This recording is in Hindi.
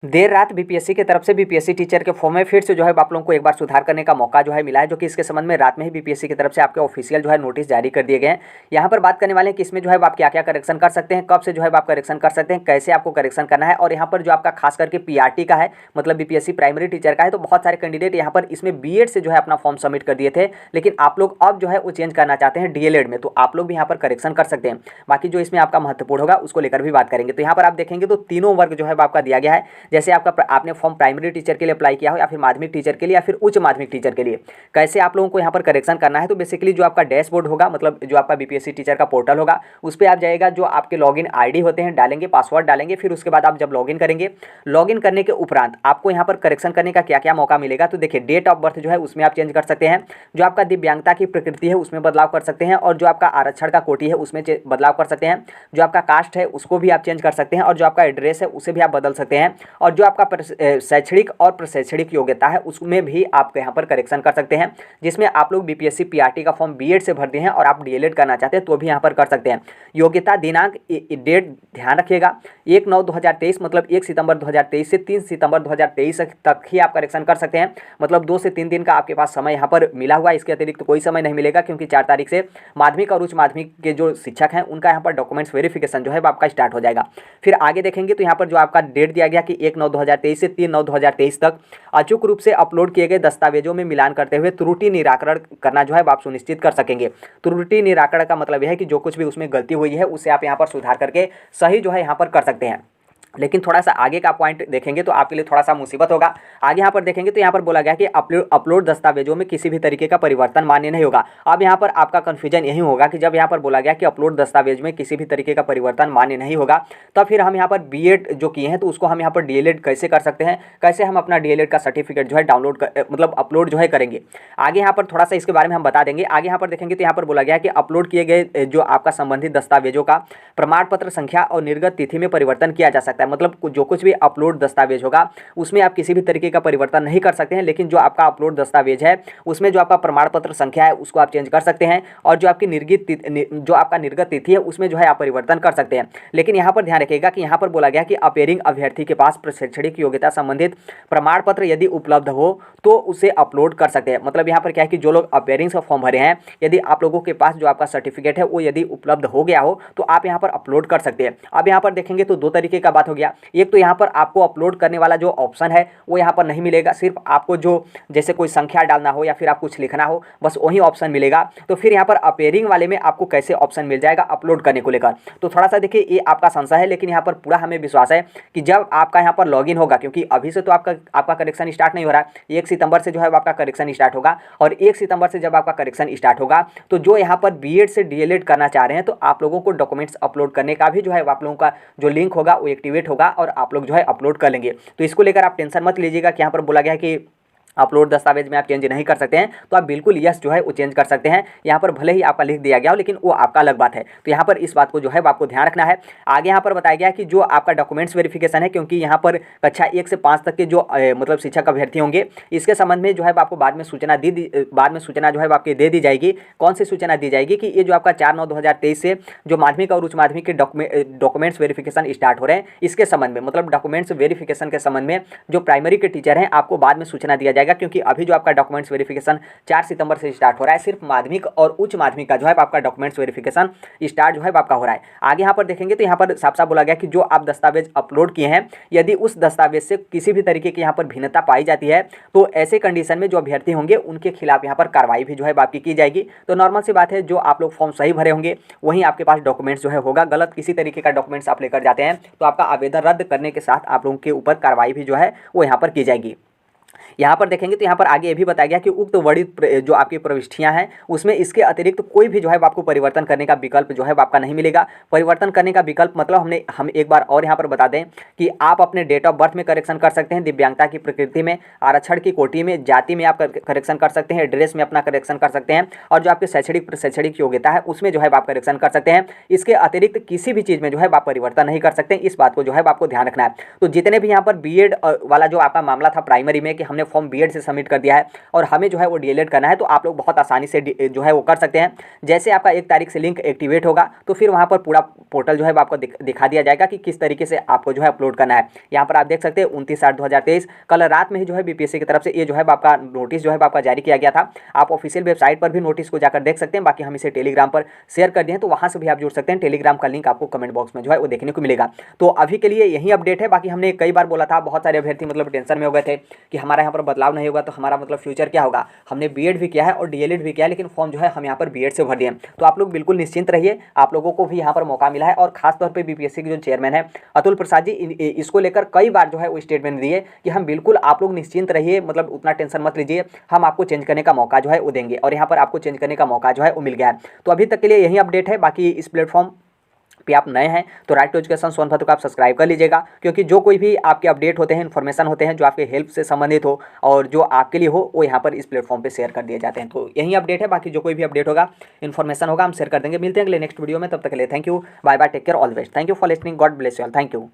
देर रात बीपीएससी की तरफ से बीपीएससी टीचर के फॉर्म में फिर से जो है आप लोगों को एक बार सुधार करने का मौका जो है मिला है, जो कि इसके संबंध में रात में ही बीपीएससी की तरफ से आपके ऑफिशियल जो है नोटिस जारी कर दिए गए हैं। यहाँ पर बात करने वाले हैं कि इसमें जो है आप क्या क्या करेक्शन कर सकते हैं, कब से जो है आप करेक्शन कर सकते हैं, कैसे आपको करेक्शन करना है। और यहाँ पर जो आपका खास करके पीआरटी का है, मतलब बीपीएससी प्राइमरी टीचर का है, तो बहुत सारे कैंडिडेट यहाँ पर इसमें बीएड से जो है अपना फॉर्म सबमिट कर दिए थे, लेकिन आप लोग अब जो है वो चेंज करना चाहते हैं डीएलएड में, तो आप लोग भी यहाँ पर करेक्शन कर सकते हैं। बाकी जो इसमें आपका महत्वपूर्ण होगा उसको लेकर भी बात करेंगे। तो यहाँ पर आप देखेंगे तो तीनों वर्ग जो है आपका दिया गया है। जैसे आपका आपने फॉर्म प्राइमरी टीचर के लिए अप्लाई किया हो, या फिर माध्यमिक टीचर के लिए, या फिर उच्च माध्यमिक टीचर के लिए, कैसे आप लोगों को यहाँ पर करेक्शन करना है। तो बेसिकली जो आपका डैशबोर्ड होगा, मतलब जो आपका बीपीएससी टीचर का पोर्टल होगा, उस पर आप जाएगा, जो आपके लॉगिन आईडी होते हैं डालेंगे, पासवर्ड डालेंगे, फिर उसके बाद आप जब लॉगिन करेंगे, लॉगिन करने के उपरांत आपको यहाँ पर करेक्शन करने का क्या क्या मौका मिलेगा। तो देखिए, डेट ऑफ बर्थ जो है उसमें आप चेंज कर सकते हैं, जो आपका दिव्यांगता की प्रकृति है उसमें बदलाव कर सकते हैं, और जो आपका आरक्षण का कोटि है उसमें बदलाव कर सकते हैं, जो आपका कास्ट है उसको भी आप चेंज कर सकते हैं, और जो आपका एड्रेस है उसे भी आप बदल सकते हैं, और जो आपका शैक्षणिक और प्रशैक्षणिक योग्यता है उसमें भी आप यहाँ पर करेक्शन कर सकते हैं। जिसमें आप लोग बीपीएससी पीआरटी का फॉर्म बीएड से भर दिए हैं और आप डीएलएड करना चाहते हैं तो भी यहाँ पर कर सकते हैं। योग्यता दिनांक डेट ध्यान रखिएगा, 1/9/2023 मतलब 1 सितंबर 2023 से 3 सितंबर 2023 तक ही आप करेक्शन कर सकते हैं। मतलब 2 से 3 दिन का आपके पास समय यहाँ पर मिला हुआ है, इसके अतिरिक्त कोई समय नहीं मिलेगा, क्योंकि 4 तारीख से माध्यमिक और उच्च माध्यमिक के जो शिक्षक हैं उनका यहाँ पर डॉक्यूमेंट्स वेरिफिकेशन जो है आपका स्टार्ट हो जाएगा। फिर आगे देखेंगे तो यहाँ पर जो आपका डेट दिया गया कि 1/9/2023 से 3/9/2023 तक अचूक रूप से अपलोड किए गए दस्तावेजों में मिलान करते हुए त्रुटि निराकरण करना जो है आप सुनिश्चित कर सकेंगे। त्रुटि निराकरण का मतलब यह है कि जो कुछ भी उसमें गलती हुई है उसे आप यहाँ पर सुधार करके सही जो है यहाँ पर कर सकते हैं। लेकिन थोड़ा सा आगे का पॉइंट देखेंगे तो आपके लिए थोड़ा सा मुसीबत होगा। आगे यहाँ पर देखेंगे तो यहाँ पर बोला गया कि अपलोड दस्तावेजों में किसी भी तरीके का परिवर्तन मान्य नहीं होगा। अब यहाँ पर आपका कन्फ्यूजन यही होगा कि जब यहाँ पर बोला गया कि अपलोड दस्तावेज में किसी भी तरीके का परिवर्तन मान्य नहीं होगा, तब फिर हम यहाँ पर बीएड जो किए हैं तो उसको हम यहाँ पर डीएलएड कैसे कर सकते हैं, कैसे हम अपना डीएलएड का सर्टिफिकेट जो है डाउनलोड मतलब अपलोड जो है करेंगे। आगे यहाँ पर थोड़ा सा इसके बारे में हम बता देंगे। आगे यहाँ पर देखेंगे तो यहाँ पर बोला गया कि अपलोड किए गए जो आपका संबंधित दस्तावेजों का प्रमाण पत्र संख्या और निर्गत तिथि में परिवर्तन किया जा सकता है। मतलब जो कुछ भी अपलोड दस्तावेज होगा उसमें आप किसी भी तरीके का परिवर्तन नहीं कर सकते हैं, लेकिन जो आपका अपलोड दस्तावेज है उसमें जो आपका प्रमाण पत्र संख्या है उसको आप चेंज कर सकते हैं, और जो आपकी निर्गत तिथि है उसमें जो है आप परिवर्तन कर सकते हैं। लेकिन यहाँ पर ध्यान रखिएगा कि यहाँ पर बोला गया कि अपेयरिंग अभ्यर्थी के पास शैक्षणिक योग्यता संबंधित प्रमाण पत्र यदि उपलब्ध हो तो उसे अपलोड कर सकते हैं। मतलब यहाँ पर क्या है कि जो लोग अपेयरिंग का फॉर्म भरे हैं, यदि आप लोगों के पास जो आपका सर्टिफिकेट है वो यदि उपलब्ध हो गया हो तो आप यहाँ पर अपलोड कर सकते हैं। अब यहाँ पर देखेंगे तो 2 तरीके का बात हो गया। एक तो यहाँ पर आपको अपलोड करने वाला जो ऑप्शन है वो यहाँ पर नहीं मिलेगा, सिर्फ आपको जो जैसे कोई संख्या डालना हो या फिर आप कुछ लिखना हो बस वही ऑप्शन मिलेगा। तो फिर यहाँ पर अपेयरिंग वाले में आपको कैसे ऑप्शन मिल जाएगा अपलोड करने को लेकर, तो थोड़ा सा देखिए ये आपका संशय है, लेकिन यहाँ पर पूरा हमें विश्वास है कि जब आपका यहाँ पर लॉगिन होगा, क्योंकि अभी से तो आपका करेक्शन स्टार्ट नहीं हो रहा है, 1 सितंबर से जो है आपका करेक्शन स्टार्ट होगा, और 1 सितंबर से जब आपका करेक्शन स्टार्ट होगा तो जो यहाँ पर बीएड से डीएलएड करना चाह रहे हैं तो आप लोगों को डॉक्यूमेंट्स अपलोड करने का भी जो है आप लोगों का जो लिंक होगा वो एक्टिवेट होगा और आप लोग जो है अपलोड कर लेंगे। तो इसको लेकर आप टेंशन मत लीजिएगा कि यहाँ पर बोला गया है कि अपलोड दस्तावेज में आप चेंज नहीं कर सकते हैं, तो आप बिल्कुल यस जो है वो चेंज कर सकते हैं। यहाँ पर भले ही आपका लिख दिया गया हो लेकिन वो आपका अलग बात है, तो यहाँ पर इस बात को जो है आपको ध्यान रखना है। आगे यहाँ पर बताया गया कि जो आपका डॉक्यूमेंट्स वेरिफिकेशन है, क्योंकि यहाँ पर कक्षा 1 से 5 तक के जो मतलब शिक्षक अभ्यर्थी होंगे, इसके संबंध में जो है आपको बाद में सूचना जो है आपकी दे दी जाएगी। कौन सी सूचना दी जाएगी कि ये जो आपका 4/9/2023 से जो माध्यमिक और उच्च माध्यमिक के डॉक्यूमेंट्स वेरिफिकेशन स्टार्ट हो रहे हैं, इसके संबंध में मतलब डॉक्यूमेंट्स वेरिफिकेशन के संबंध में जो प्राइमरी के टीचर हैं आपको बाद में सूचना दिया जाएगा, क्योंकि अभी जो आपका डॉक्यूमेंट्स वेरिफिकेशन 4 सितंबर से स्टार्ट हो रहा है, सिर्फ माध्यमिक और उच्च माध्यमिक का जो है आपका डॉक्यूमेंट्स वेरिफिकेशन स्टार्ट जो है आपका हो रहा है। आगे यहाँ पर देखेंगे तो यहाँ पर साफ साफ बोला गया कि जो आप दस्तावेज अपलोड किए हैं, यदि उस दस्तावेज से किसी भी तरीके की यहाँ पर भिन्नता पाई जाती है तो ऐसे कंडीशन में जो अभ्यर्थी होंगे उनके खिलाफ यहाँ पर कार्रवाई भी जो है आपकी की जाएगी। तो नॉर्मल सी बात है, जो आप लोग फॉर्म सही भरे होंगे वहीं आपके पास डॉक्यूमेंट्स जो है होगा। गलत किसी तरीके का डॉक्यूमेंट्स आप लेकर जाते हैं तो आपका आवेदन रद्द करने के साथ आप लोगों के ऊपर कार्रवाई भी जो है वो यहाँ पर की जाएगी। यहाँ पर देखेंगे तो यहाँ पर आगे ये भी बताया गया कि उक्त वर्णित जो आपकी प्रविष्टियाँ हैं उसमें इसके अतिरिक्त कोई भी जो है आपको परिवर्तन करने का विकल्प जो है आपका नहीं मिलेगा। परिवर्तन करने का विकल्प मतलब हम एक बार और यहाँ पर बता दें कि आप अपने डेट ऑफ बर्थ में करेक्शन कर सकते हैं, दिव्यांगता की प्रकृति में, आरक्षण की कोटि में, जाति में आप करेक्शन कर सकते हैं, एड्रेस में अपना करेक्शन कर सकते हैं, और जो आपकी शैक्षणिक योग्यता है उसमें जो है आप करेक्शन कर सकते हैं। इसके अतिरिक्त किसी भी चीज़ में जो है आप परिवर्तन नहीं कर सकते, इस बात को जो है आपको ध्यान रखना है। तो जितने भी यहाँ पर बीएड वाला जो आपका मामला था प्राइमरी में कि हमने फॉर्म बीएड से सबमिट कर दिया है और हमें जो है वो डीएलएड करना है, तो आप लोग बहुत आसानी से जो है वो कर सकते हैं। जैसे आपका 1 तारीख से लिंक एक्टिवेट होगा तो फिर वहाँ पर पूरा पोर्टल जो है आपको दिखा दिया जाएगा कि किस तरीके से आपको जो है अपलोड करना है। यहाँ पर आप देख सकते हैं 29/8/2023 कल रात में ही जो है बीपीएससी की तरफ से ये जो है आपका नोटिस जो है आपका जारी किया गया था। आप ऑफिशियल वेबसाइट पर भी नोटिस को जाकर देख सकते हैं, बाकी हम इसे टेलीग्राम पर शेयर कर दिए हैं, तो वहाँ से भी आप जुड़ सकते हैं। टेलीग्राम का लिंक आपको कमेंट बॉक्स में जो है वो देखने को मिलेगा। तो अभी के लिए यही अपडेट है। बाकी हमने कई बार बोला था, बहुत सारे अभ्यर्थी मतलब टेंशन में हो गए थे कि हमारा यहाँ पर बदलाव नहीं होगा तो हमारा मतलब फ्यूचर क्या होगा। हमने बीएड भी किया है और डीएलएड भी किया है, लेकिन फॉर्म जो है हम यहाँ पर बीएड से भर दिए। तो आप लोग बिल्कुल निश्चिंत रहिए, आप लोगों को भी यहाँ पर मौका मिला है। और खासतौर पर बीपीएससी के जो चेयरमैन है अतुल प्रसाद जी, इसको लेकर कई बार जो है वो स्टेटमेंट दिए कि हम बिल्कुल, आप लोग निश्चिंत रहिए, मतलब उतना टेंशन मत लीजिए, हम आपको चेंज करने का मौका जो है वो देंगे। और यहाँ पर आपको चेंज करने का मौका जो है वो मिल गया है। तो अभी तक के लिए यही अपडेट है। बाकी इस प्लेटफॉर्म पे आप नए हैं तो राइट टू एजुकेशन सोनभद्र को आप सब्सक्राइब कर लीजिएगा, क्योंकि जो कोई भी आपके अपडेट होते हैं, इन्फॉर्मेशन होते हैं जो आपके हेल्प से संबंधित हो और जो आपके लिए हो, वो यहाँ पर इस प्लेटफॉर्म पे शेयर कर दिए जाते हैं। तो यही अपडेट है। बाकी जो कोई भी अपडेट होगा, इन्फॉर्मेशन होगा, हम शेयर कर देंगे। मिलते हैं अगले नेक्स्ट वीडियो में, तब तक के लिए thank you, bye bye, take care, all the best. Thank you for listening, God bless you all, thank you.